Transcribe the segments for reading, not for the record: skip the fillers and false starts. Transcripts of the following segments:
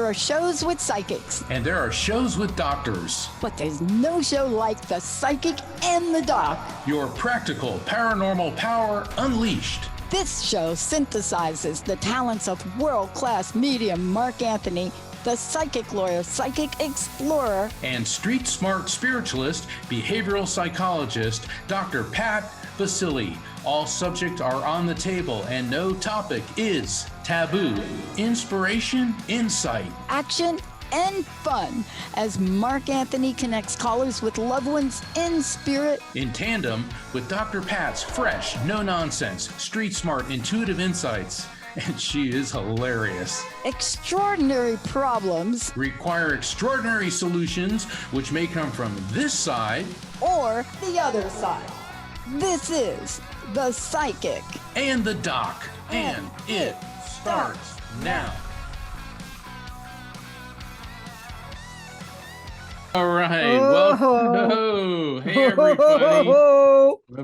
There are shows with psychics. And there are shows with doctors. But there's no show like The Psychic and the Doc. Your practical paranormal power unleashed. This show synthesizes the talents of world-class medium Mark Anthony, the psychic lawyer, psychic explorer, and street smart spiritualist, behavioral psychologist, Dr. Pat Baccili. All subjects are on the table and no topic is taboo. Inspiration, insight, action, and fun as Mark Anthony connects callers with loved ones in spirit, in tandem with Dr. Pat's fresh, no-nonsense, street smart, intuitive insights. And she is hilarious. Extraordinary problems require extraordinary solutions, which may come from this side or the other side. This is The Psychic and the Doc, and it starts now. All right, welcome. Hey, everybody.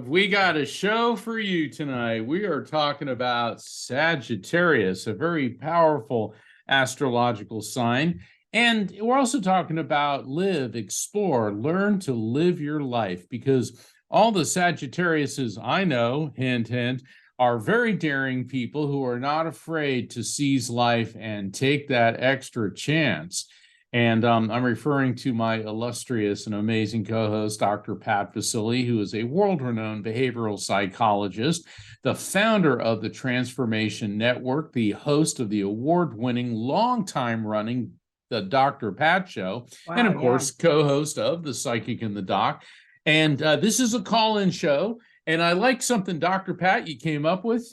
We got a show for you tonight. We are talking about Sagittarius, a very powerful astrological sign. And we're also talking about live, explore, learn to live your life, because all the Sagittariuses I know, hint, hint, are very daring people who are not afraid to seize life and take that extra chance. And I'm referring to my illustrious and amazing co-host, Dr. Pat Baccili, who is a world-renowned behavioral psychologist, the founder of the Transformation Network, the host of the award-winning, long-time-running The Dr. Pat Show, and, of course, co-host of The Psychic and the Doc. And this is a call-in show. And I like something, Dr. Pat, you came up with.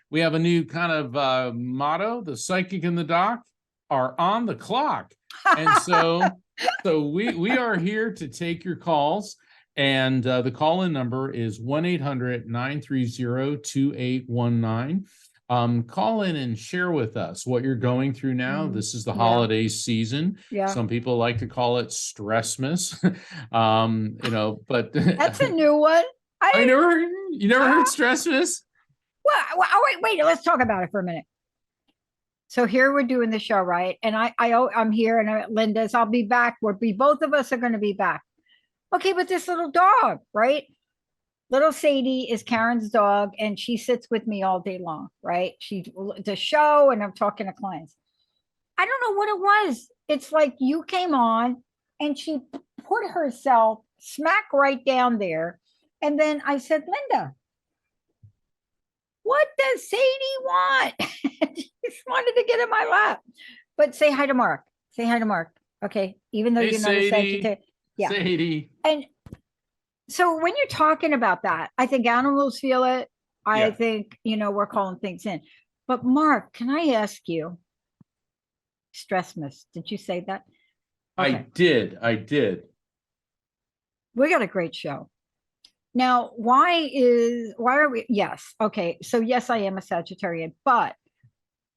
We have a new kind of motto, The Psychic and the Doc are on the clock. And so we are here to take your calls, and the call-in number is 1-800-930-2819. Call in and share with us what you're going through now. This is the holiday season. Yeah. Some people like to call it Stressmas. But that's a new one. You never heard Stressmas? Well, wait, let's talk about it for a minute. So here we're doing the show, right? And I'm here, and Linda's, I'll be back. Both of us are going to be back. Okay, but this little dog, right? Little Sadie is Karen's dog, and she sits with me all day long, right? The show, and I'm talking to clients. I don't know what it was. It's like you came on, and she put herself smack right down there. And then I said, Linda, what does Sadie want? She just wanted to get in my lap. But say hi to Mark. Say hi to Mark. Okay. Even though you're not a Sagittarius. Yeah. Sadie. And so when you're talking about that, I think animals feel it. I think, we're calling things in. But Mark, can I ask you, Stressmas, did you say that? Okay. I did. We got a great show. Now, why are we? Yes. Okay. So yes, I am a Sagittarian, but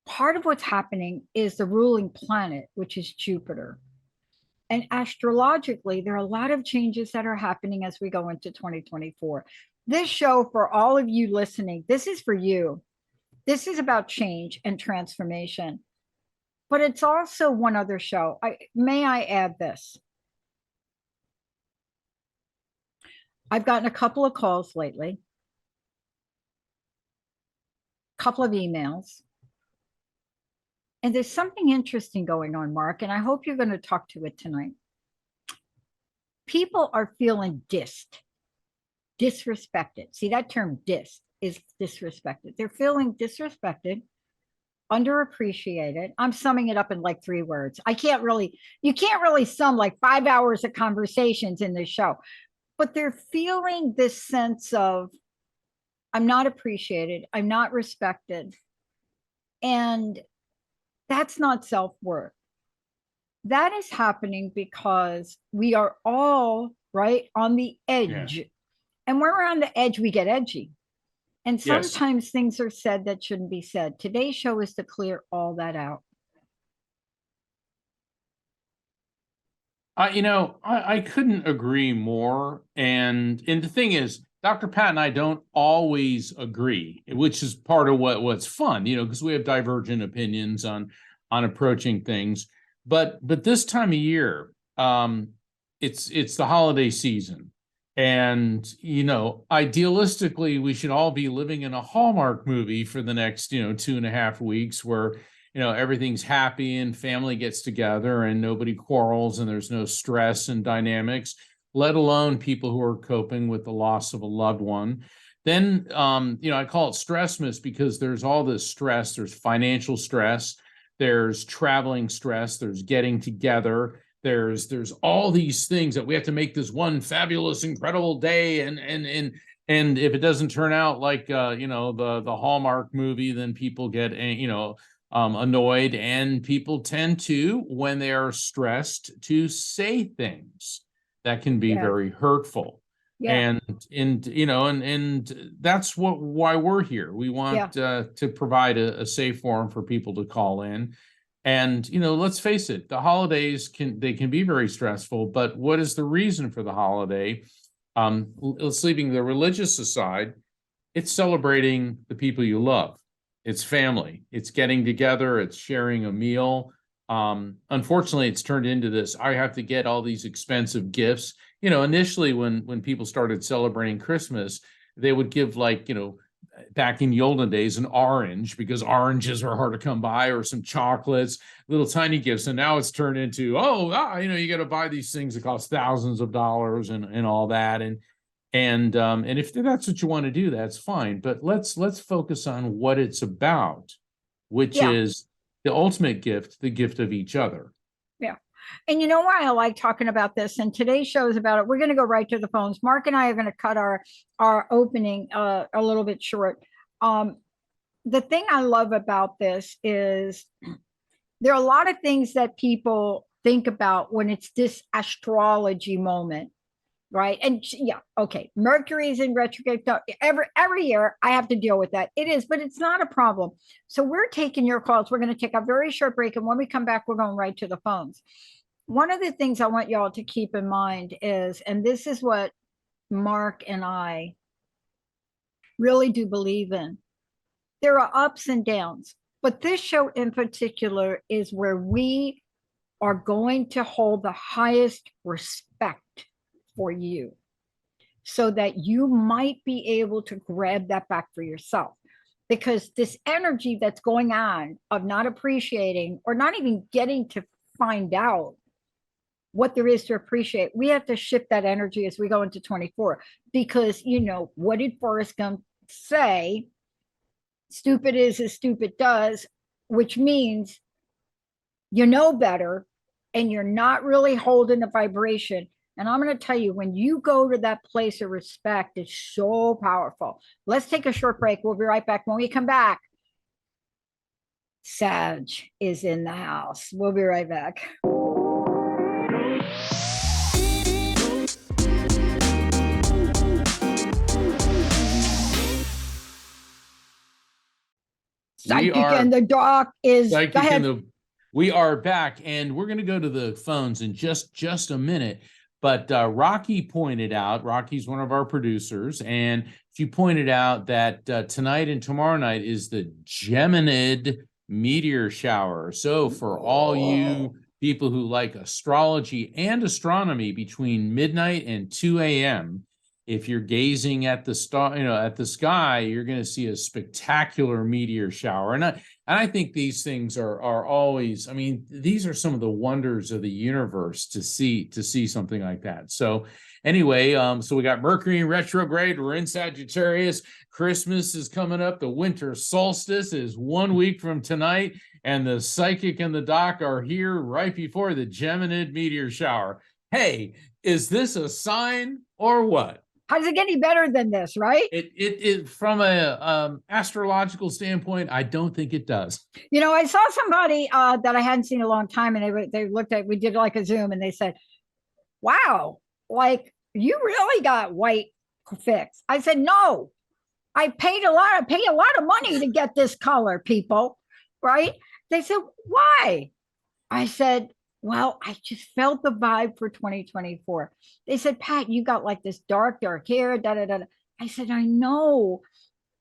part of what's happening is the ruling planet, which is Jupiter. And astrologically, there are a lot of changes that are happening as we go into 2024. This show, for all of you listening, this is for you. This is about change and transformation. But it's also one other show. May I add this? I've gotten a couple of calls lately, a couple of emails, and there's something interesting going on, Mark, and I hope you're going to talk to it tonight. People are feeling disrespected. See, that term dis is disrespected. They're feeling disrespected, underappreciated. I'm summing it up in like 3 words. You can't really sum like 5 hours of conversations in this show. But they're feeling this sense of, I'm not appreciated, I'm not respected. And that's not self-worth. That is happening because we are all right on the edge. Yeah. And when we're on the edge, we get edgy. And sometimes things are said that shouldn't be said. Today's show is to clear all that out. I couldn't agree more. And the thing is, Dr. Pat and I don't always agree, which is part of what's fun, because we have divergent opinions on on approaching things. But this time of year, it's the holiday season. And, idealistically, we should all be living in a Hallmark movie for the next, 2.5 weeks where, everything's happy and family gets together and nobody quarrels and there's no stress and dynamics, let alone people who are coping with the loss of a loved one. Then, I call it Stressmas because there's all this stress. There's financial stress, there's traveling stress, there's getting together. There's all these things that we have to make this one fabulous, incredible day. And if it doesn't turn out like, the Hallmark movie, then people get, annoyed, and people tend to, when they are stressed, to say things that can be very hurtful. Yeah. And that's why we're here. We want to provide a safe forum for people to call in. And, let's face it, the holidays can be very stressful, but what is the reason for the holiday? Let's leaving the religious aside, it's celebrating the people you love. It's family, it's getting together, it's sharing a meal. Unfortunately, it's turned into this, I have to get all these expensive gifts. Initially when people started celebrating Christmas, they would give back in the olden days, an orange, because oranges are hard to come by, or some chocolates, little tiny gifts. And now it's turned into, you got to buy these things that cost thousands of dollars and all that. And if that's what you want to do, that's fine. But let's focus on what it's about, which is the ultimate gift, the gift of each other. Yeah. And you know why I like talking about this? And today's show is about it. We're going to go right to the phones. Mark and I are going to cut our opening a little bit short. The thing I love about this is there are a lot of things that people think about when it's this astrology moment, right? And Mercury's in retrograde. Every year I have to deal with that. It is, but it's not a problem. So we're taking your calls. We're going to take a very short break, and when we come back, we're going right to the phones. One of the things I want y'all to keep in mind is, and this is what Mark and I really do believe in, there are ups and downs, but this show in particular is where we are going to hold the highest respect for you, so that you might be able to grab that back for yourself. Because this energy that's going on of not appreciating, or not even getting to find out what there is to appreciate, we have to shift that energy as we go into 24. Because, what did Forrest Gump say? Stupid is as stupid does, which means you know better and you're not really holding the vibration. And I'm going to tell you, when you go to that place of respect, it's so powerful. Let's take a short break. We'll be right back. When we come back, Sag is in the house. We'll be right back. Psychic and the Dark is, go ahead. We are back, and we're going to go to the phones in just a minute. But Rocky pointed out, Rocky's one of our producers, and she pointed out that tonight and tomorrow night is the Geminid meteor shower. So for all you people who like astrology and astronomy, between midnight and 2 a.m., if you're gazing at the star, at the sky, you're going to see a spectacular meteor shower. And I think these things are always, these are some of the wonders of the universe to see something like that. So anyway, so we got Mercury in retrograde. We're in Sagittarius. Christmas is coming up. The winter solstice is 1 week from tonight. And the psychic and the doc are here right before the Geminid meteor shower. Hey, is this a sign or what? How does it get any better than this, right? It from a astrological standpoint, I don't think it does. I saw somebody that I hadn't seen in a long time, and they looked at, we did like a Zoom, and they said, wow, like you really got white fix. I said, no, I paid a lot of money to get this color, people, right? They said, why? I said, well, I just felt the vibe for 2024. They said, Pat, you got like this dark hair, da-da-da. I said, I know,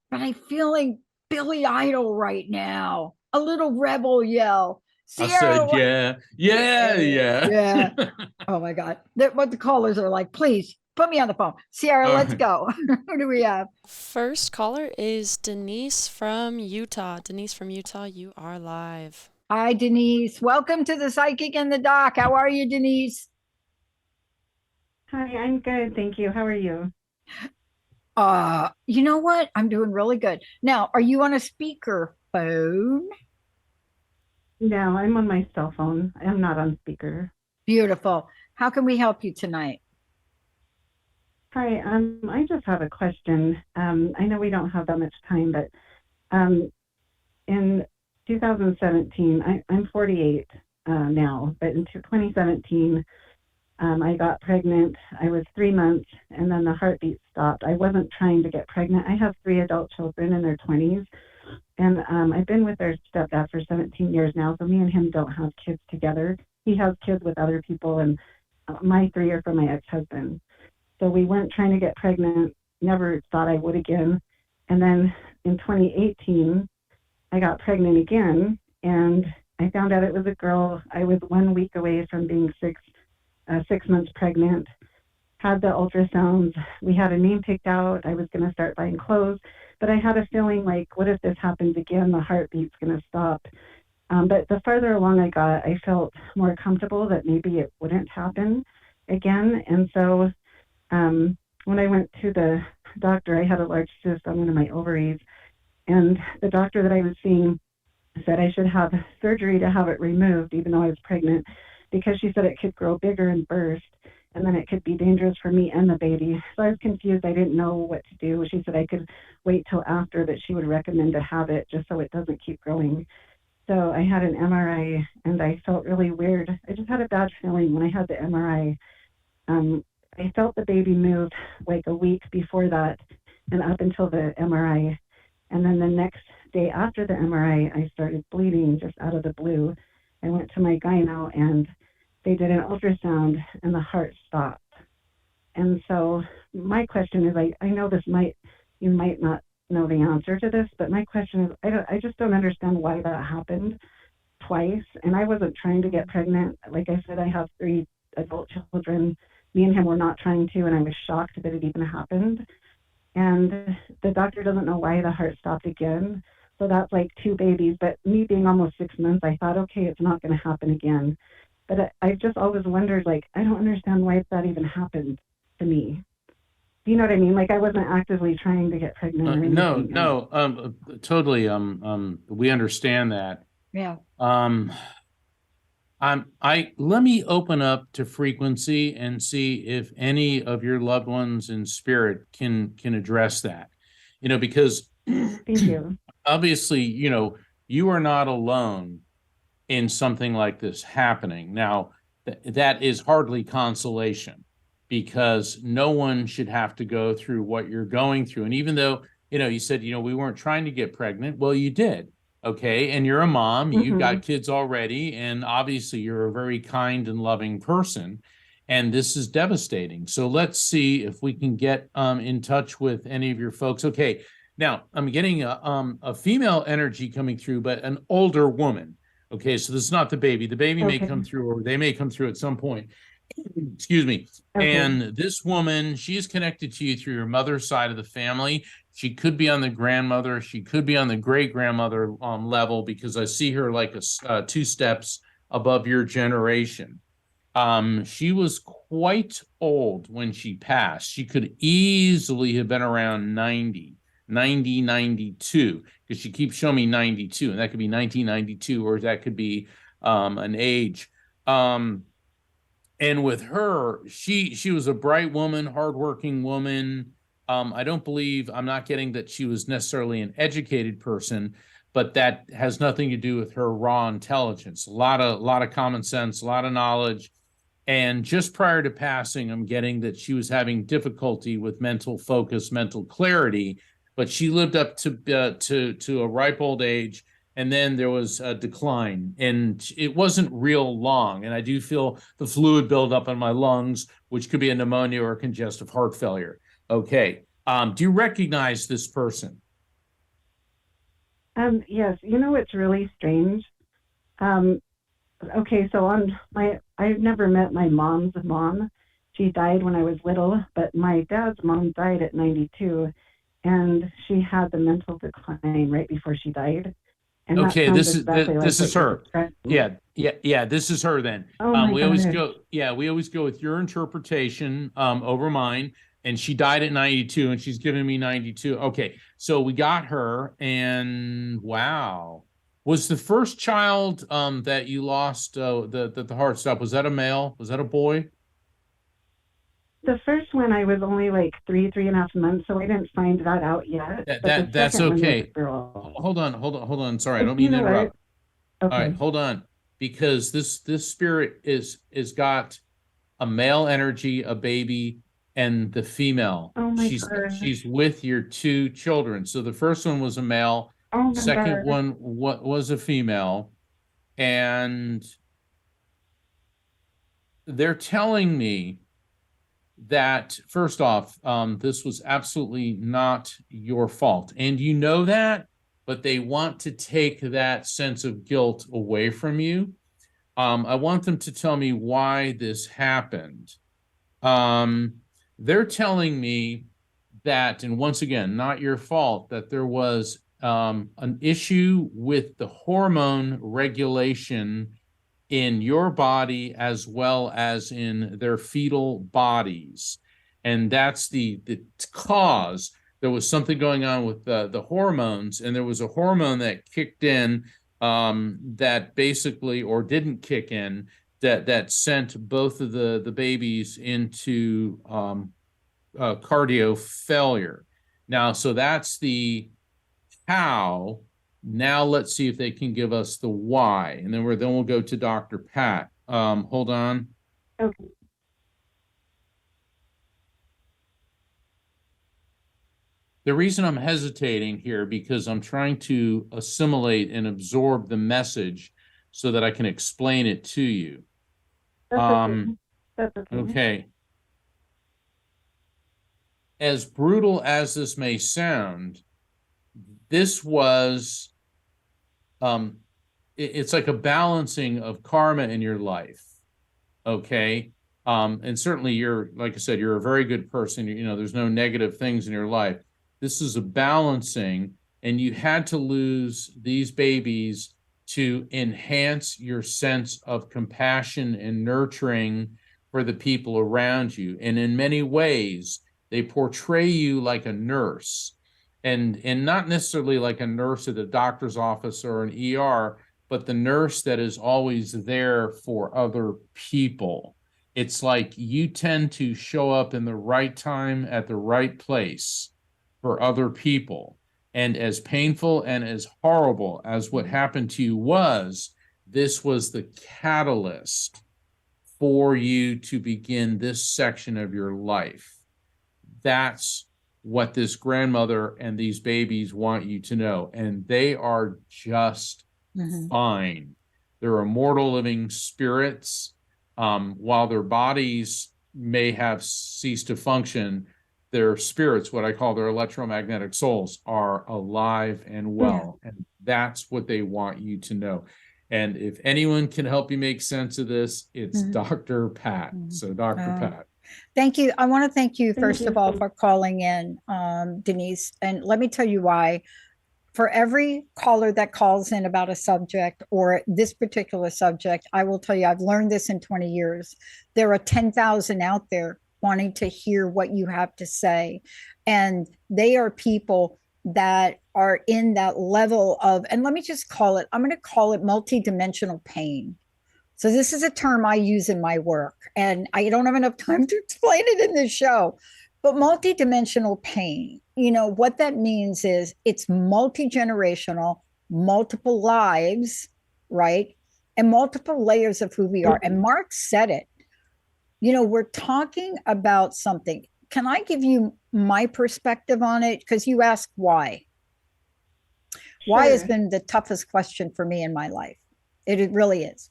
but I'm feeling Billy Idol right now, a little rebel yell. I Sierra, said, yeah. yeah. Oh my God. What the callers are like, please put me on the phone. Sierra, All let's right. go. Who do we have? First caller is Denise from Utah. Denise from Utah, you are live. Hi, Denise. Welcome to the Psychic and the Doc. How are you, Denise? Hi, I'm good. Thank you. How are you? You know what? I'm doing really good. Now, are you on a speaker phone? No, I'm on my cell phone. I'm not on speaker. Beautiful. How can we help you tonight? Hi, I just have a question. I know we don't have that much time, but in 2017, I'm 48 now, but in 2017, I got pregnant. I was 3 months, and then the heartbeat stopped. I wasn't trying to get pregnant. I have three adult children in their 20s, and I've been with their stepdad for 17 years now, so me and him don't have kids together. He has kids with other people, and my three are from my ex-husband. So we weren't trying to get pregnant, never thought I would again. And then in 2018, I got pregnant again, and I found out it was a girl. I was 1 week away from being 6 months pregnant, had the ultrasounds. We had a name picked out. I was going to start buying clothes, but I had a feeling like, what if this happens again? The heartbeat's going to stop. But the farther along I got, I felt more comfortable that maybe it wouldn't happen again. And so when I went to the doctor, I had a large cyst on one of my ovaries, and the doctor that I was seeing said I should have surgery to have it removed, even though I was pregnant, because she said it could grow bigger and burst, and then it could be dangerous for me and the baby. So I was confused. I didn't know what to do. She said I could wait till after, that she would recommend to have it just so it doesn't keep growing. So I had an MRI, and I felt really weird. I just had a bad feeling when I had the MRI. I felt the baby move like a week before that and up until the MRI. And then the next day after the MRI, I started bleeding just out of the blue. I went to my gyno, and they did an ultrasound, and the heart stopped. And so my question is, I know you might not know the answer to this, but my question is, I just don't understand why that happened twice. And I wasn't trying to get pregnant. Like I said, I have three adult children. Me and him were not trying to, and I was shocked that it even happened. And the doctor doesn't know why the heart stopped again. So that's like two babies. But me being almost 6 months, I thought, okay, it's not going to happen again. But I've just always wondered, like, I don't understand why that even happened to me. Do you know what I mean? Like, I wasn't actively trying to get pregnant or anything. No, totally. We understand that. Yeah. Let me open up to frequency and see if any of your loved ones in spirit can address that. Because Thank you. obviously, you are not alone in something like this happening. Now, that is hardly consolation, because no one should have to go through what you're going through. And even though, you said, we weren't trying to get pregnant, well, you did. Okay. And you're a mom, you've got kids already, and obviously you're a very kind and loving person. And this is devastating. So let's see if we can get in touch with any of your folks. Okay. Now I'm getting a female energy coming through, but an older woman. Okay. So this is not the baby. The baby may come through, or they may come through at some point. Excuse me. Okay. And this woman, she's connected to you through your mother's side of the family. She could be on the grandmother. She could be on the great grandmother level, because I see her like two steps above your generation. She was quite old when she passed. She could easily have been around 90, 92, because she keeps showing me 92, and that could be 1992, or that could be an age. And with her, she was a bright woman, hardworking woman. I'm not getting that she was necessarily an educated person, but that has nothing to do with her raw intelligence. A lot of common sense, a lot of knowledge. And just prior to passing, I'm getting that she was having difficulty with mental focus, mental clarity, but she lived up to a ripe old age. And then there was a decline, and it wasn't real long. And I do feel the fluid build up in my lungs, which could be a pneumonia or congestive heart failure. Okay. Do you recognize this person? Yes. It's really strange. Okay, so I've never met my mom's mom. She died when I was little, but my dad's mom died at 92, and she had the mental decline right before she died. And that Okay, sounds this is exactly like this what is you're her. describing. Yeah, this is her then. Oh my We always gosh. go, we always go with your interpretation over mine. And she died at 92 and she's giving me 92. Okay, so we got her, and wow. Was the first child that you lost the heart stop, was that a male? Was that a boy? The first one I was only like 3.5 months, so I didn't find that out yet. That, But the that's second one was a okay. girl. Hold on. Sorry, I Oh, don't you mean to know what? interrupt. All right, Okay. hold on. Because this spirit is got a male energy, a baby, and the female. Oh my She's gosh. with your two children. So the first one was a male, Oh my second gosh. one was a female, and they're telling me that first off, this was absolutely not your fault, and you know that, but they want to take that sense of guilt away from you. I want them to tell me why this happened. They're telling me that, and once again, not your fault, that there was an issue with the hormone regulation in your body as well as in their fetal bodies. And that's the cause. There was something going on with the hormones, and there was a hormone that kicked in that basically, or didn't kick in, that sent both of the babies into cardio failure. Now, so that's the how. Now let's see if they can give us the why, and then we'll go to Dr. Pat. Hold on. Okay. The reason I'm hesitating here because I'm trying to assimilate and absorb the message so that I can explain it to you. That's okay. That's okay. Okay. As brutal as this may sound, this was it's like a balancing of karma in your life. Okay. And certainly you're, like I said, you're a very good person. You know, there's no negative things in your life. This is a balancing, and you had to lose these babies to enhance your sense of compassion and nurturing for the people around you. And in many ways, they portray you like a nurse, and not necessarily like a nurse at a doctor's office or an ER, but the nurse that is always there for other people. It's like you tend to show up in the right time at the right place for other people. And as painful and as horrible as what happened to you was, this was the catalyst for you to begin this section of your life. That's what this grandmother and these babies want you to know. And they are just fine. They're immortal living spirits. While their bodies may have ceased to function, their spirits, what I call their electromagnetic souls, are alive and well. And that's what they want you to know. And if anyone can help you make sense of this, it's Dr. Pat. So Dr. Pat. Thank you. I want to thank you, Thank first you. of all, for calling in, Denise. And let me tell you why. For every caller that calls in about a subject or this particular subject, I will tell you, I've learned this in 20 years. There are 10,000 out there wanting to hear what you have to say. And they are people that are in that level of, and let me just call it, I'm going to call it multidimensional pain. So this is a term I use in my work, and I don't have enough time to explain it in this show. But multidimensional pain, you know, what that means is it's multi-generational, multiple lives, right? And multiple layers of who we are. And Mark said it. You know, we're talking about something. Can I give you my perspective on it? Because you asked why. Why has been the toughest question for me in my life. It really is.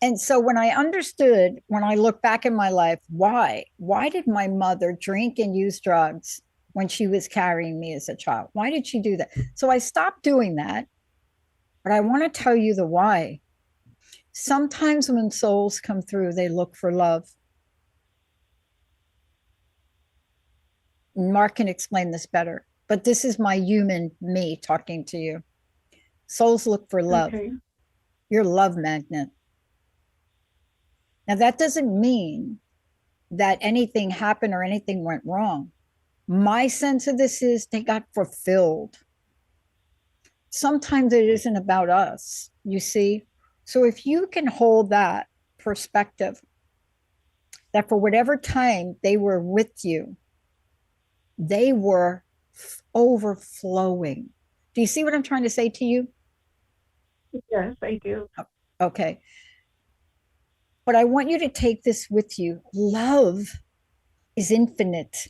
And so when I understood, when I look back in my life, why did my mother drink and use drugs when she was carrying me as a child? Why did she do that? So I stopped doing that, but I want to tell you the why. Sometimes when souls come through, they look for love. Mark can explain this better, but this is my human me talking to you. Souls look for love. Okay. You're a love magnet. Now, that doesn't mean that anything happened or anything went wrong. My sense of this is they got fulfilled. Sometimes it isn't about us, you see? So if you can hold that perspective, that for whatever time they were with you, they were overflowing. Do you see what I'm trying to say to you? Yes, I do. Okay. But I want you to take this with you. Love is infinite.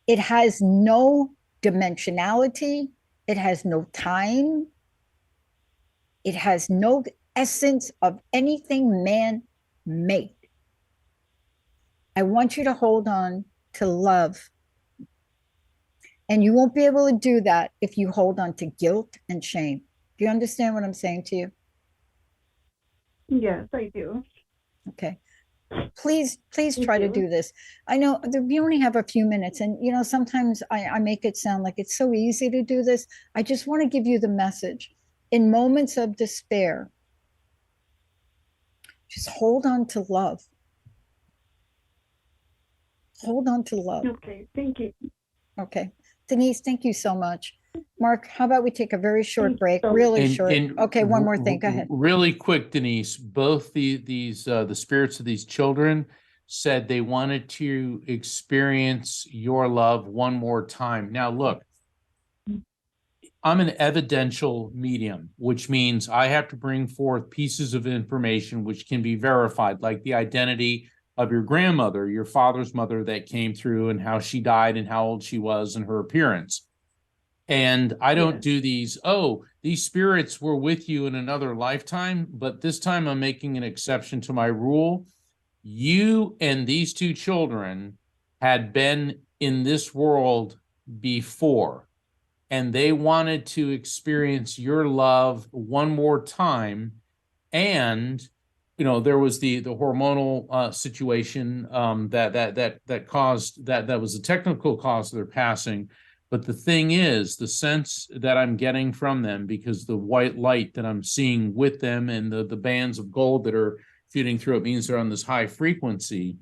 It has no dimensionality. It has no time. It has no essence of anything man made. I want you to hold on to love. And you won't be able to do that if you hold on to guilt and shame. Do you understand what I'm saying to you? Yes, I do. Okay. Please try to do this. I know that we only have a few minutes, and sometimes I make it sound like it's so easy to do this. I just want to give you the message. In moments of despair, just hold on to love. Hold on to love. Okay, thank you. Okay. Denise, thank you so much. Mark, how about we take a very short Thanks break? so Really And- short. and Okay, one more thing. Go ahead. Really quick, Denise, both the spirits of these children said they wanted to experience your love one more time. Now, look, I'm an evidential medium, which means I have to bring forth pieces of information which can be verified, like the identity of your grandmother, your father's mother that came through, and how she died and how old she was and her appearance. And I don't Yes. do these, these spirits were with you in another lifetime, but this time I'm making an exception to my rule. You and these two children had been in this world before, and they wanted to experience your love one more time. And there was the hormonal situation that caused that was a technical cause of their passing. But the thing is, the sense that I'm getting from them, because the white light that I'm seeing with them and the bands of gold that are feeding through it means they're on this high frequency.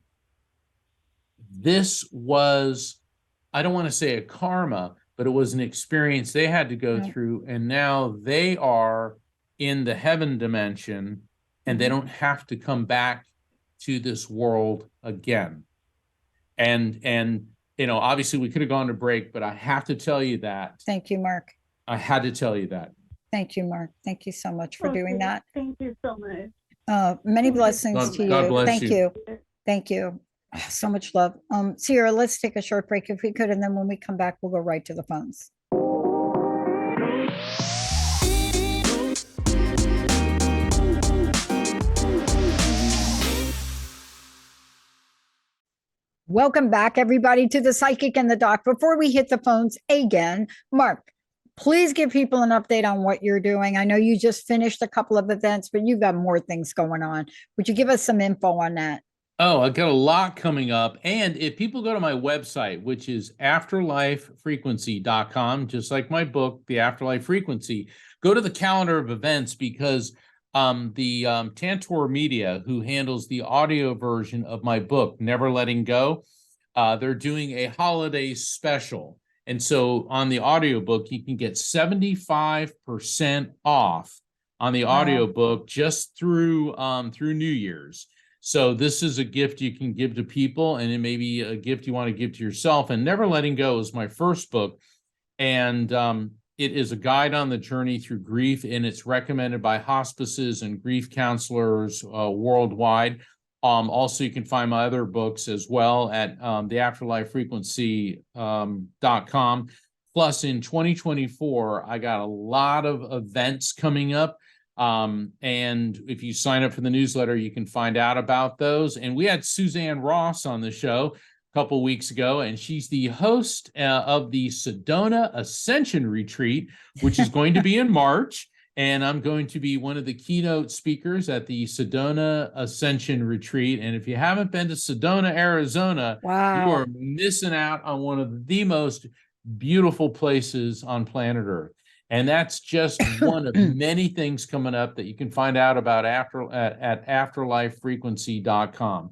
This was, I don't want to say a karma, but it was an experience they had to go Right. through. And now they are in the heaven dimension, and they don't have to come back to this world again. And obviously we could have gone to break, but I have to tell you that. Thank you, Mark. I had to tell you that. Thank you, Mark. Thank you so much for doing Okay, that. Thank you so much. Many Thank you blessings so to much. God you. bless Thank you. you. Thank you. So much love. Sierra, let's take a short break if we could, and then when we come back, we'll go right to the phones. Welcome back, everybody, to the Psychic and the Doc. Before we hit the phones again, Mark, please give people an update on what you're doing. I know you just finished a couple of events, but you've got more things going on. Would you give us some info on that? Oh, I got a lot coming up. And if people go to my website, which is afterlifefrequency.com, just like my book, The Afterlife Frequency, go to the calendar of events, because the Tantor Media, who handles the audio version of my book, Never Letting Go, they're doing a holiday special. And so on the audiobook, you can get 75% off on the audiobook just through New Year's. So this is a gift you can give to people, and it may be a gift you want to give to yourself. And Never Letting Go is my first book, and it is a guide on the journey through grief, and it's recommended by hospices and grief counselors worldwide. Also, you can find my other books as well at theafterlifefrequency.com. Plus, in 2024, I got a lot of events coming up. And if you sign up for the newsletter, you can find out about those. And we had Suzanne Ross on the show a couple weeks ago, and she's the host of the Sedona Ascension Retreat, which is going to be in March. and I'm going to be one of the keynote speakers at the Sedona Ascension Retreat. And if you haven't been to Sedona, Arizona, you Wow. are missing out on one of the most beautiful places on planet Earth. And that's just one of many things coming up that you can find out about at afterlifefrequency.com.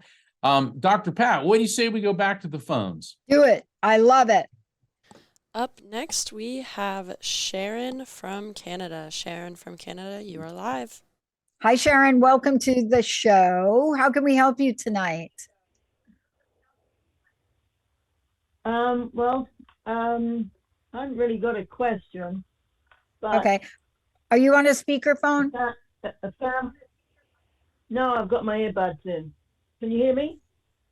Dr. Pat, what do you say we go back to the phones? Do it. I love it. Up next, we have Sharon from Canada. Sharon from Canada, you are live. Hi, Sharon. Welcome to the show. How can we help you tonight? I haven't really got a question, but Okay. Are you on a speakerphone? no, I've got my earbuds in. Can you hear me?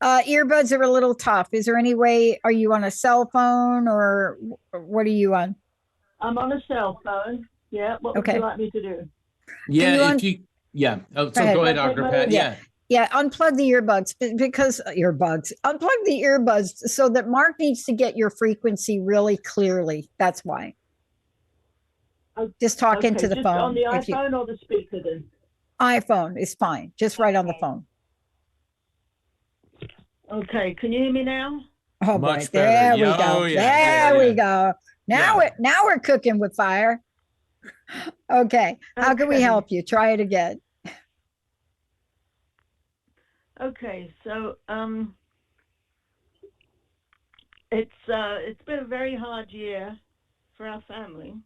Earbuds are a little tough. Is there any way, are you on a cell phone or what are you on? I'm on a cell phone. Yeah, what would Okay. you like me to do? Yeah, you if you, yeah. Oh, so ahead. go ahead, Can I Dr. take Pat. my- Yeah. Yeah, unplug the earbuds because unplug the earbuds so that Mark needs to get your frequency really clearly. That's why. Just talk Okay, into the just phone. on the if you- iPhone or the speaker then? iPhone is fine. Just right on the Okay. phone. Okay, can you hear me now? Oh Much boy, there better. we Yeah, go. oh, yeah, There yeah. we go. Now we're cooking with fire. Okay. How can we Okay. help you? Try it again. Okay, so it's been a very hard year for our family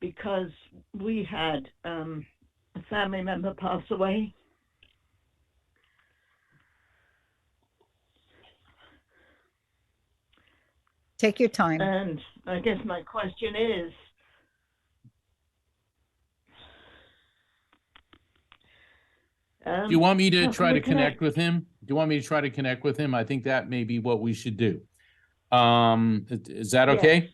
because we had a family member pass away. Take your time. And I guess my question is, Do you want me to how try can to we connect with him? Do you want me to try to connect with him? I think that may be what we should do. Is that Yes. okay?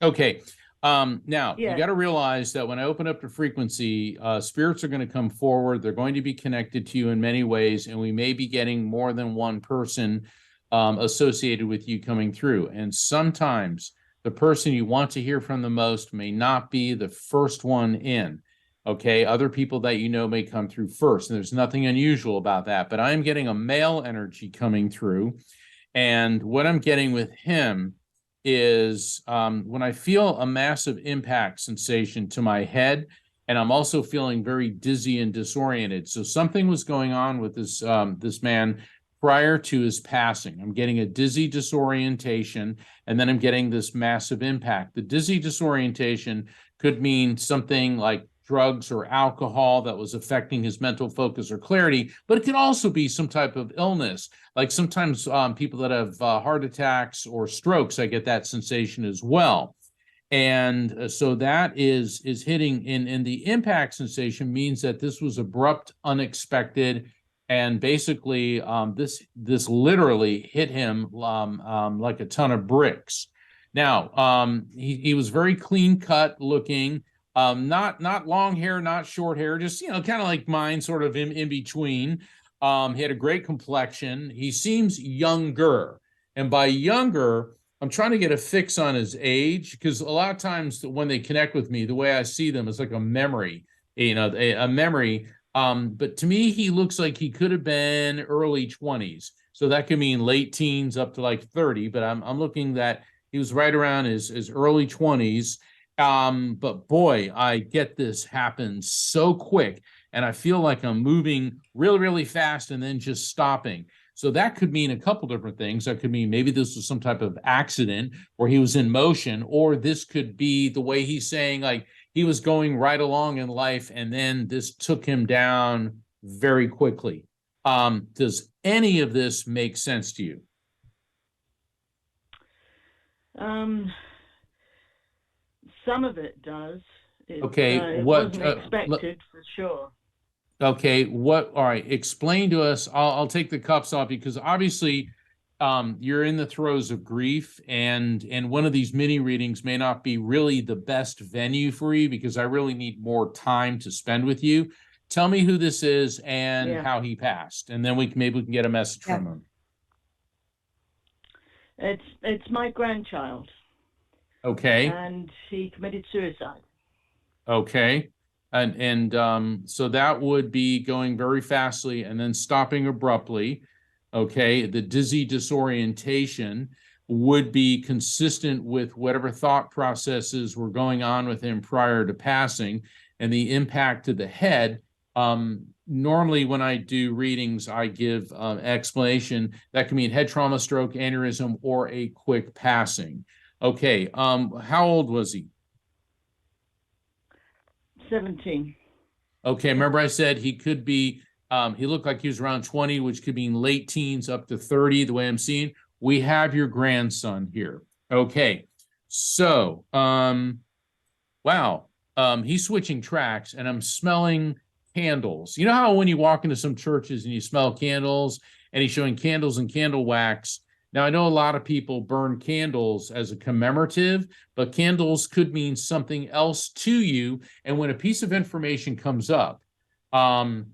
Okay. Now you Yes. got to realize that when I open up the frequency, spirits are going to come forward. They're going to be connected to you in many ways, and we may be getting more than one person associated with you coming through. And sometimes the person you want to hear from the most may not be the first one in. Okay, other people that you know may come through first, and there's nothing unusual about that. But I'm getting a male energy coming through, and what I'm getting with him is when I feel a massive impact sensation to my head, and I'm also feeling very dizzy and disoriented. So something was going on with this man prior to his passing. I'm getting a dizzy disorientation, and then I'm getting this massive impact. The dizzy disorientation could mean something like drugs or alcohol that was affecting his mental focus or clarity, but it could also be some type of illness. Like sometimes people that have heart attacks or strokes, I get that sensation as well. And so that is hitting in the impact sensation means that this was abrupt, unexpected, and basically this literally hit him like a ton of bricks. Now he was very clean cut looking. Not long hair, not short hair, just kind of like mine, sort of in between. He had a great complexion. He seems younger, and by younger, I'm trying to get a fix on his age because a lot of times when they connect with me, the way I see them is like a memory, a memory. But to me, he looks like he could have been early 20s, so that could mean late teens up to like 30. But I'm looking that he was right around his early 20s. But boy, I get this happen so quick, and I feel like I'm moving really, really fast and then just stopping. So that could mean a couple different things. That could mean maybe this was some type of accident where he was in motion, or this could be the way he's saying, like he was going right along in life and then this took him down very quickly. Does any of this make sense to you? Some of it does. Okay, it what, wasn't expected for sure. Okay, all right, explain to us. I'll take the cuffs off because obviously you're in the throes of grief, and one of these mini readings may not be really the best venue for you because I really need more time to spend with you. Tell me who this is and how he passed, and then maybe we can get a message from him. It's my grandchild. Okay. And he committed suicide. Okay. So that would be going very fastly and then stopping abruptly. Okay. The dizzy disorientation would be consistent with whatever thought processes were going on with him prior to passing, and the impact to the head. Normally when I do readings, I give explanation that can mean head trauma, stroke, aneurysm, or a quick passing. Okay. How old was he? 17. Okay, remember I said he could be, he looked like he was around 20, which could mean late teens up to 30, the way I'm seeing. We have your grandson here. Okay, so, wow, he's switching tracks and I'm smelling candles. You know how when you walk into some churches and you smell candles and he's showing candles and candle wax? Now, I know a lot of people burn candles as a commemorative, but candles could mean something else to you. And when a piece of information comes up,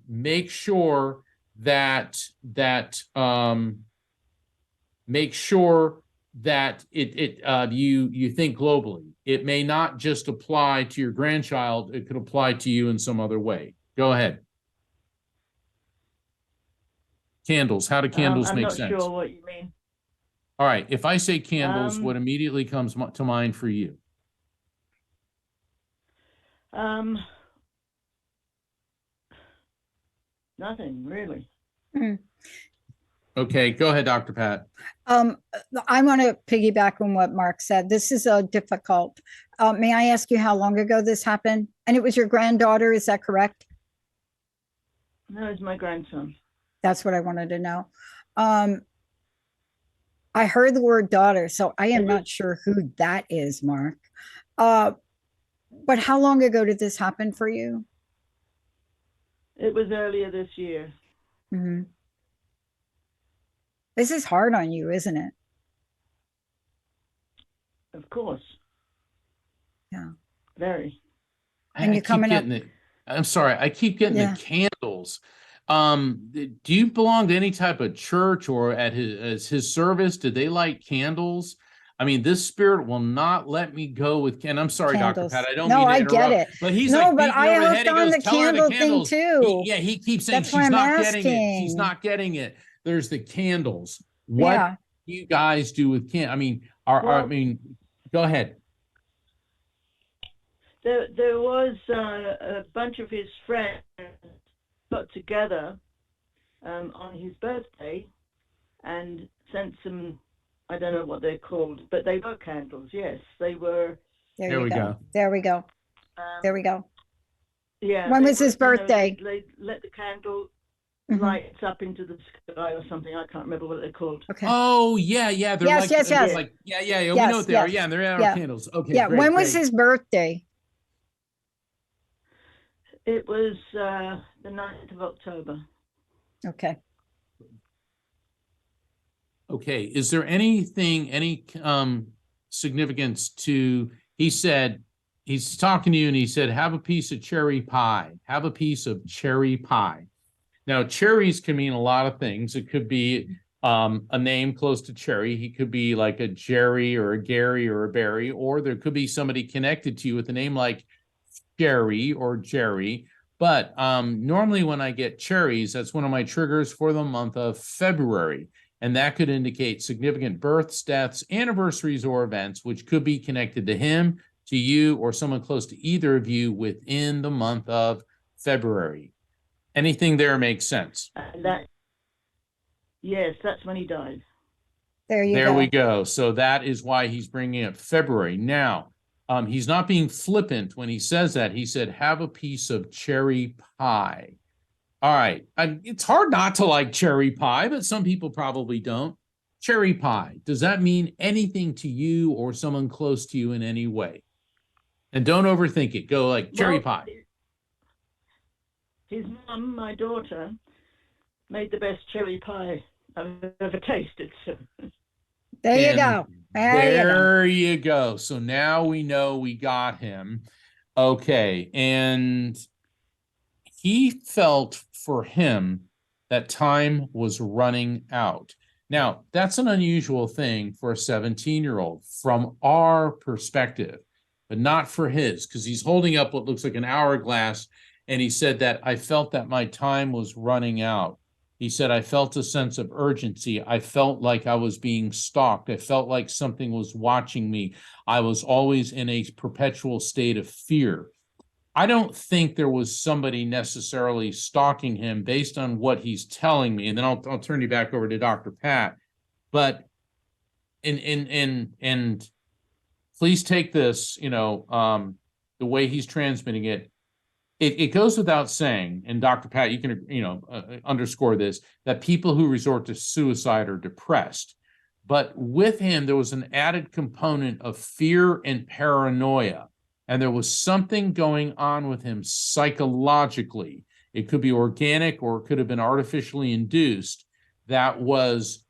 make sure that you think globally. It may not just apply to your grandchild; it could apply to you in some other way. Go ahead. Candles. How do candles make sense? I'm not sure what you mean. All right. If I say candles, what immediately comes to mind for you? Nothing really. Okay, go ahead, Dr. Pat. I want to piggyback on what Mark said. This is a difficult. May I ask you how long ago this happened? And it was your granddaughter, is that correct? No, it's my grandson. That's what I wanted to know. I heard the word daughter, so I am not sure who that is, Mark. But how long ago did this happen for you? It was earlier this year. Mm-hmm. This is hard on you, isn't it? Of course. Yeah. Very. And you're coming up. I'm sorry, I keep getting the candles. Do you belong to any type of church, or at his service, did they light candles? I mean, this spirit will not let me go with, and I'm sorry, Candles. Dr. Pat, I don't No, mean to I interrupt, get it. but he's No, like but beating I over the hooked head. He on goes, the "Tell her candle the thing candles." too. He keeps saying That's why she's I'm not getting it. She's asking. not getting it. There's the candles. What Yeah. do you guys do with I mean, go ahead. There was a bunch of his friends got together on his birthday and sent some, I don't know what they're called, but they were candles. Yes, they were. There we go. There we go. There we go. Yeah. When was his birthday? They let the candle Mhm. lights up into the sky or something. I can't remember what they're called. Okay. Oh, yeah. They're Yes, yes. like, yeah. We know what they are. Yeah, and they're our candles. Okay, Yeah. great, When was great. his birthday? It was the 9th of October. Okay. Okay, is there any significance to, he said, he's talking to you and he said, have a piece of cherry pie. Have a piece of cherry pie. Now, cherries can mean a lot of things. It could be a name close to Cherry. He could be like a Jerry or a Gary or a Barry, or there could be somebody connected to you with a name like Jerry or Jerry. But normally when I get cherries, that's one of my triggers for the month of February. And that could indicate significant births, deaths, anniversaries, or events, which could be connected to him, to you, or someone close to either of you within the month of February. Anything there makes sense? Yes, that's when he died. There we go. So that is why he's bringing up February. Now, he's not being flippant when he says that. He said, have a piece of cherry pie. All right. It's hard not to like cherry pie, but some people probably don't. Cherry pie. Does that mean anything to you or someone close to you in any way? And don't overthink it. Go like cherry pie. His mum, my daughter, made the best cherry pie I've ever tasted. So. There you go. There you go. So now we know we got him. Okay. And he felt for him that time was running out. Now, that's an unusual thing for a 17-year-old from our perspective. but not for his, because he's holding up what looks like an hourglass. And he said that I felt that my time was running out. He said, I felt a sense of urgency. I felt like I was being stalked. I felt like something was watching me. I was always in a perpetual state of fear. I don't think there was somebody necessarily stalking him based on what he's telling me. And then I'll turn you back over to Dr. Pat. But and please take this, the way he's transmitting it. It goes without saying, and Dr. Pat, you can, underscore this, that people who resort to suicide are depressed. But with him, there was an added component of fear and paranoia. And there was something going on with him psychologically. It could be organic or it could have been artificially induced that was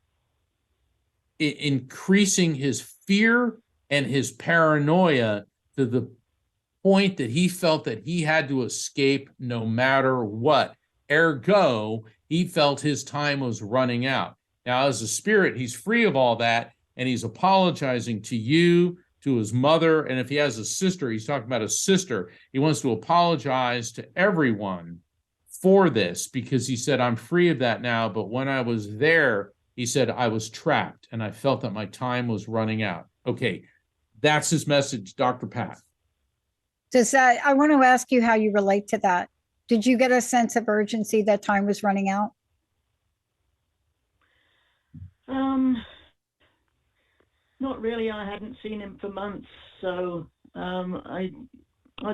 increasing his fear and his paranoia to the point that he felt that he had to escape no matter what. Ergo, he felt his time was running out. Now, as a spirit, he's free of all that, and he's apologizing to you, to his mother, and if he has a sister, he's talking about a sister. He wants to apologize to everyone for this because he said, I'm free of that now, but when I was there, he said, I was trapped, and I felt that my time was running out. Okay, that's his message, Dr. Pat. I want to ask you how you relate to that. Did you get a sense of urgency that time was running out? Not really. I hadn't seen him for months, so I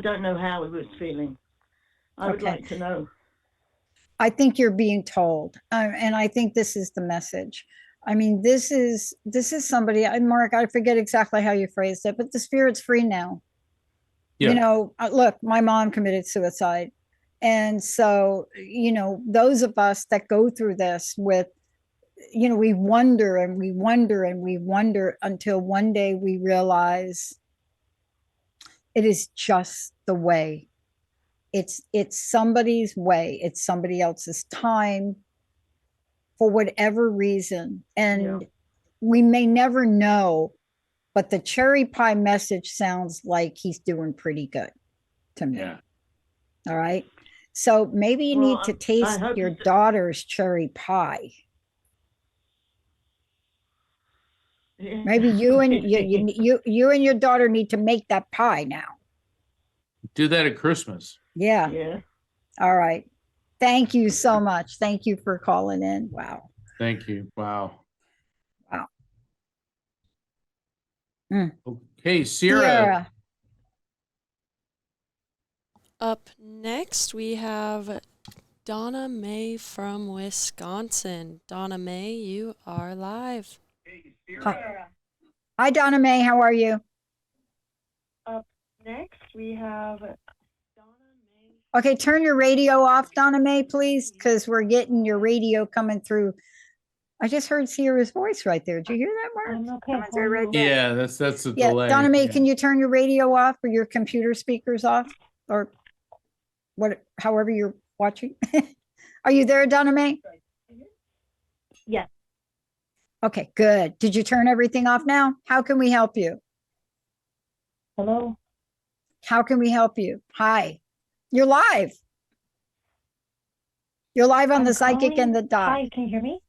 don't know how he was feeling. I would like to know. I think you're being told, and I think this is the message. I mean, this is somebody. Mark, I forget exactly how you phrased it, but the spirit's free now. Yeah. Look, my mom committed suicide, and so those of us that go through this with, we wonder and we wonder and we wonder until one day we realize it is just the way. It's somebody's way. It's somebody else's time for whatever reason. And we may never know, but the cherry pie message sounds like he's doing pretty good to me. Yeah. All right. So maybe you need to taste your daughter's cherry pie. Maybe you and you and your daughter need to make that pie now. Do that at Christmas. Yeah. Yeah. All right. Thank you so much. Thank you for calling in. Wow. Thank you. Wow. Wow. Okay, Sierra. Up next, we have Donna Mae from Wisconsin. Donna Mae, you are live. Hi, Donna Mae. How are you? Up next, we have Donna Mae. Okay, turn your radio off, Donna Mae, please, because we're getting your radio coming through. I just heard Sierra's voice right there. Did you hear that, Mark? Okay. Coming through right there. Yeah, that's a delay. Donna Mae, Yeah. can you turn your radio off or your computer speakers off, or however you're watching? Are you there, Donna Mae? Yes. Okay, good. Did you turn everything off now? How can we help you? Hello. How can we help you? Hi. You're live. You're live on the Psychic and the Dot. Hi, can you hear me?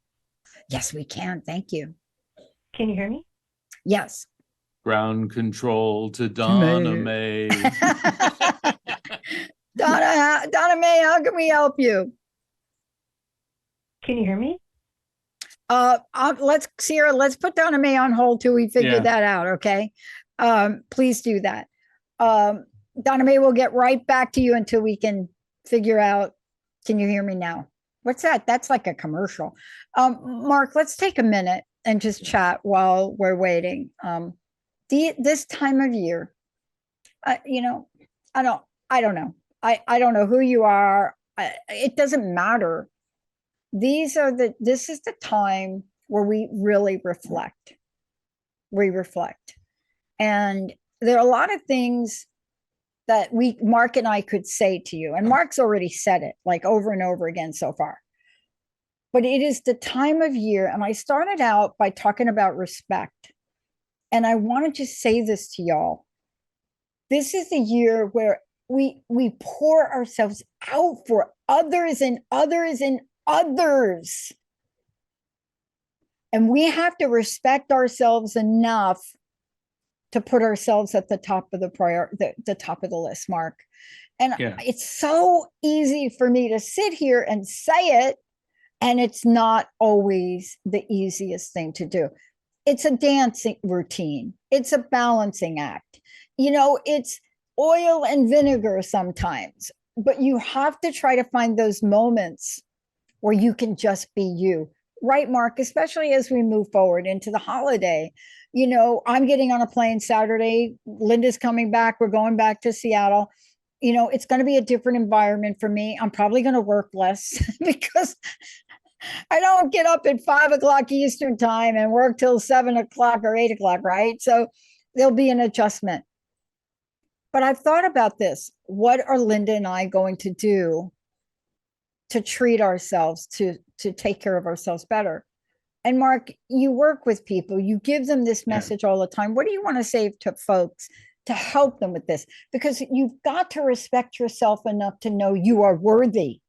Yes, we can. Thank you. Can you hear me? Yes. Ground control to Donna Mae. Donna Mae, how can we help you? Can you hear me? Sierra, let's put Donna Mae on hold till we figure that out. Okay. Please do that. Donna Mae, we'll get right back to you until we can figure out. Can you hear me now? What's that? That's like a commercial. Mark, let's take a minute and just chat while we're waiting. This time of year, I don't know. I don't know who you are. It doesn't matter. This is the time where we really reflect. We reflect. And there are a lot of things that Mark and I could say to you. And Mark's already said it like over and over again so far. But it is the time of year. And I started out by talking about respect. And I want to just say this to y'all. This is the year where we pour ourselves out for others and others and others. And we have to respect ourselves enough to put ourselves at the top of the top of the list, Mark. And it's so easy for me to sit here and say it, and it's not always the easiest thing to do. It's a dancing routine. It's a balancing act. It's oil and vinegar sometimes, but you have to try to find those moments where you can just be you. Right, Mark? Especially as we move forward into the holiday. I'm getting on a plane Saturday. Linda's coming back. We're going back to Seattle. It's going to be a different environment for me. I'm probably going to work less because I don't get up at 5 o'clock Eastern time and work till 7 o'clock or 8 o'clock, right? So there'll be an adjustment. But I've thought about this. What are Linda and I going to do to treat ourselves, to take care of ourselves better? And Mark, you work with people, you give them this message all the time. What do you want to say to folks to help them with this? Because you've got to respect yourself enough to know you are worthy.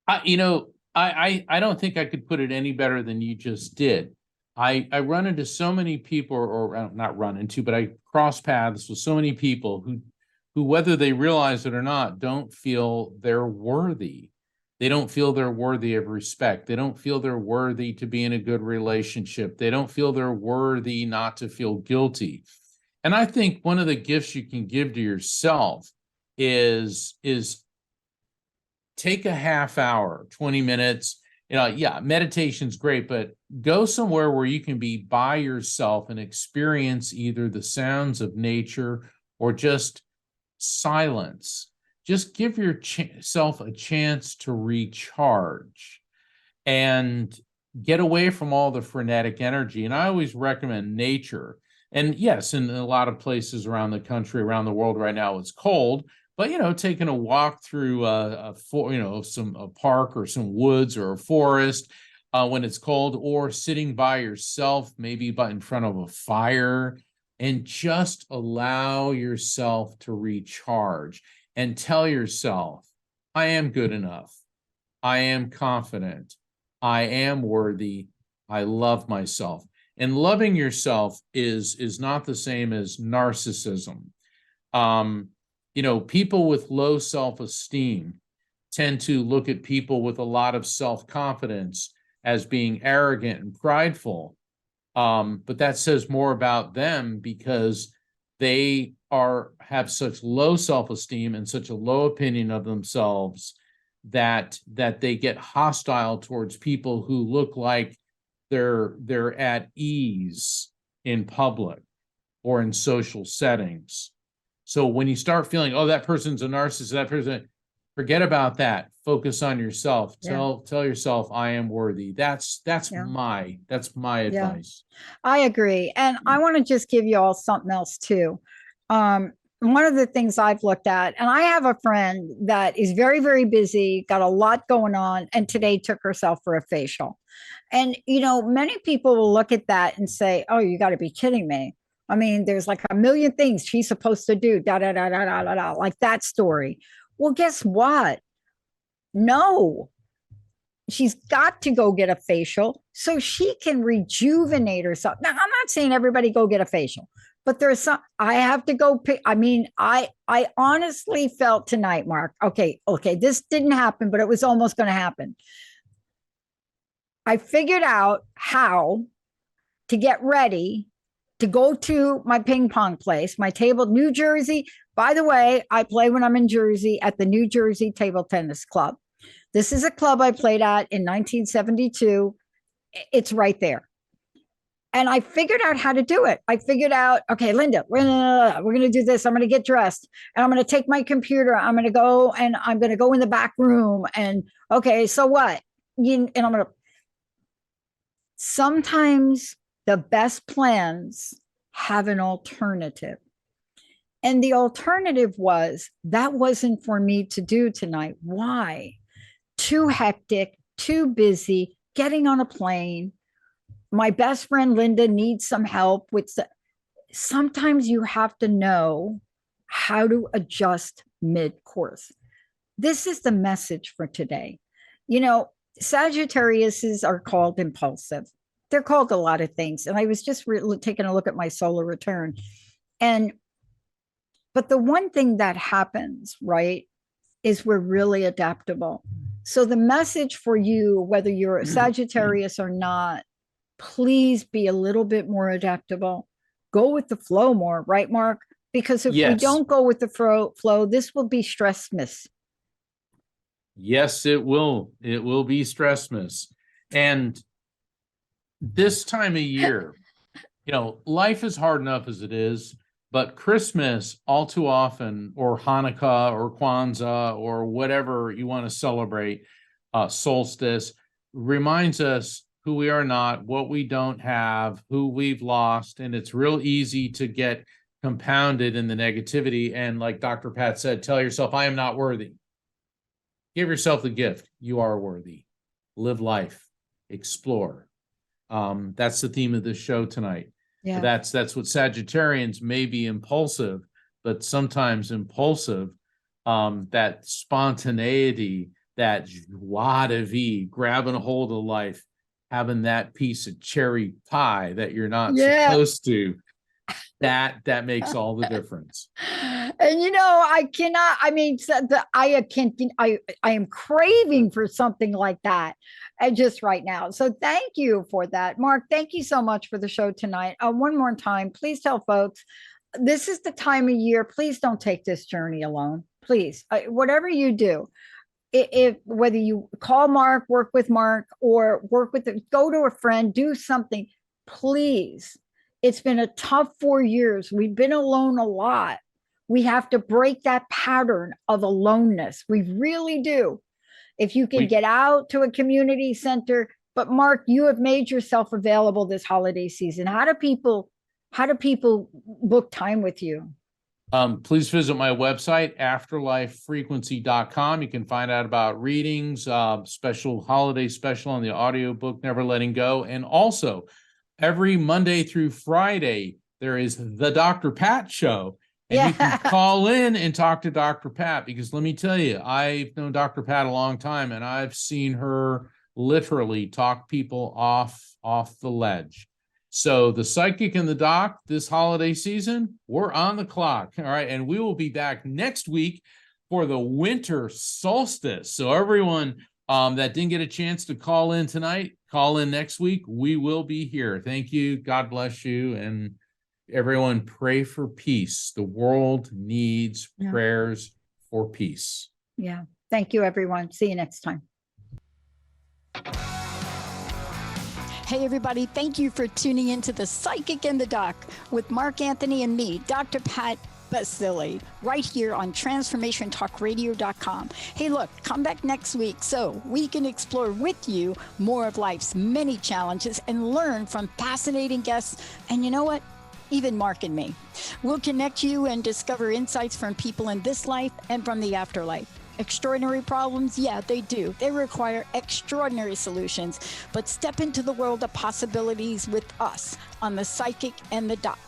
I don't think I could put it any better than you just did. I run into so many people, or not run into, but I cross paths with so many people who, whether they realize it or not, don't feel they're worthy. They don't feel they're worthy of respect. They don't feel they're worthy to be in a good relationship. They don't feel they're worthy not to feel guilty. And I think one of the gifts you can give to yourself is take a half hour, 20 minutes. Meditation's great, but go somewhere where you can be by yourself and experience either the sounds of nature or just silence. Just give yourself a chance to recharge and get away from all the frenetic energy. And I always recommend nature. And yes, in a lot of places around the country, around the world right now, it's cold. But taking a walk through a park or some woods or a forest when it's cold, or sitting by yourself, maybe in front of a fire, and just allow yourself to recharge and tell yourself, I am good enough. I am confident. I am worthy. I love myself. And loving yourself is not the same as narcissism. People with low self-esteem tend to look at people with a lot of self-confidence as being arrogant and prideful. But that says more about them because they have such low self-esteem and such a low opinion of themselves that they get hostile towards people who look like they're at ease in public or in social settings. So when you start feeling, oh, that person's a narcissist, that person, forget about that. Focus on yourself. Tell yourself, I am worthy. That's my advice. I agree. And I want to just give you all something else too. One of the things I've looked at, and I have a friend that is very, very busy, got a lot going on, and today took herself for a facial. And, many people will look at that and say, oh, you got to be kidding me. I mean, there's like a million things she's supposed to do, da, da, da, da, da, da, da, like that story. Well, guess what? No, she's got to go get a facial so she can rejuvenate herself. Now, I'm not saying everybody go get a facial, but there's some, I have to go pick. I mean, I honestly felt tonight, Mark, okay, this didn't happen, but it was almost going to happen. I figured out how to get ready to go to my ping pong place, my table, New Jersey. By the way, I play when I'm in Jersey at the New Jersey Table Tennis Club. This is a club I played at in 1972. It's right there. And I figured out how to do it. I figured out, okay, Linda, we're going to do this. I'm going to get dressed and I'm going to take my computer. I'm going to go and I'm going to go in the back room. And okay, so what? And I'm going to, sometimes the best plans have an alternative. And the alternative was, that wasn't for me to do tonight. Why? Too hectic, too busy, getting on a plane. My best friend Linda needs some help with sometimes you have to know how to adjust mid-course. This is the message for today. You know, Sagittariuses are called impulsive. They're called a lot of things. And I was just taking a look at my solar return. But the one thing that happens, right, is we're really adaptable. So the message for you, whether you're a Sagittarius or not, please be a little bit more adaptable. Go with the flow more, right, Mark? Because if we Yes. don't go with the flow, this will be stressmas. Yes, it will. It will be stressmas. And this time of year, you know, life is hard enough as it is, but Christmas all too often, or Hanukkah or Kwanzaa or whatever you want to celebrate, solstice, reminds us who we are not, what we don't have, who we've lost. And it's real easy to get compounded in the negativity. And like Dr. Pat said, tell yourself, I am not worthy. Give yourself the gift. You are worthy. Live life. Explore. That's the theme of this show tonight. Yeah. That's what Sagittarians may be impulsive, but sometimes impulsive, that spontaneity, that joie de vivre, grabbing a hold of life, having that piece of cherry pie that you're not supposed to, that makes all the difference. And you know, I am craving for something like that just right now. So thank you for that. Mark, thank you so much for the show tonight. One more time, please tell folks, this is the time of year. Please don't take this journey alone. Please, whatever you do, if whether you call Mark, work with Mark, or go to a friend, do something, please. It's been a tough 4 years. We've been alone a lot. We have to break that pattern of aloneness. We really do. If you can get out to a community center, but Mark, you have made yourself available this holiday season. How do people book time with you? Please visit my website, afterlifefrequency.com. You can find out about readings, special holiday special on the audiobook, Never Letting Go. And also every Monday through Friday, there is the Dr. Pat Show. And you can call in and talk to Dr. Pat, because let me tell you, I've known Dr. Pat a long time, and I've seen her literally talk people off the ledge. So the Psychic and the Doc this holiday season, we're on the clock. All right. And we will be back next week for the winter solstice. So everyone that didn't get a chance to call in tonight, call in next week. We will be here. Thank you. God bless you. And everyone, pray for peace. The world needs prayers for peace. Yeah. Thank you, everyone. See you next time. Hey, everybody. Thank you for tuning into the Psychic and the Doc with Mark Anthony and me, Dr. Pat Baccili, right here on TransformationTalkRadio.com. Hey, look, come back next week so we can explore with you more of life's many challenges and learn from fascinating guests. And you know what? Even Mark and me. We'll connect you and discover insights from people in this life and from the afterlife. Extraordinary problems? Yeah, they do. They require extraordinary solutions. But step into the world of possibilities with us on the Psychic and the Doc.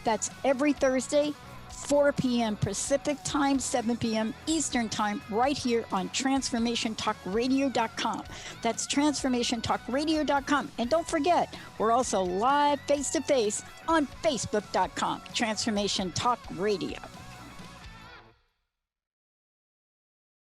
That's every Thursday, 4 p.m. Pacific time, 7 p.m. Eastern time, right here on TransformationTalkRadio.com. That's TransformationTalkRadio.com. And don't forget, we're also live face-to-face on Facebook.com, Transformation Talk Radio.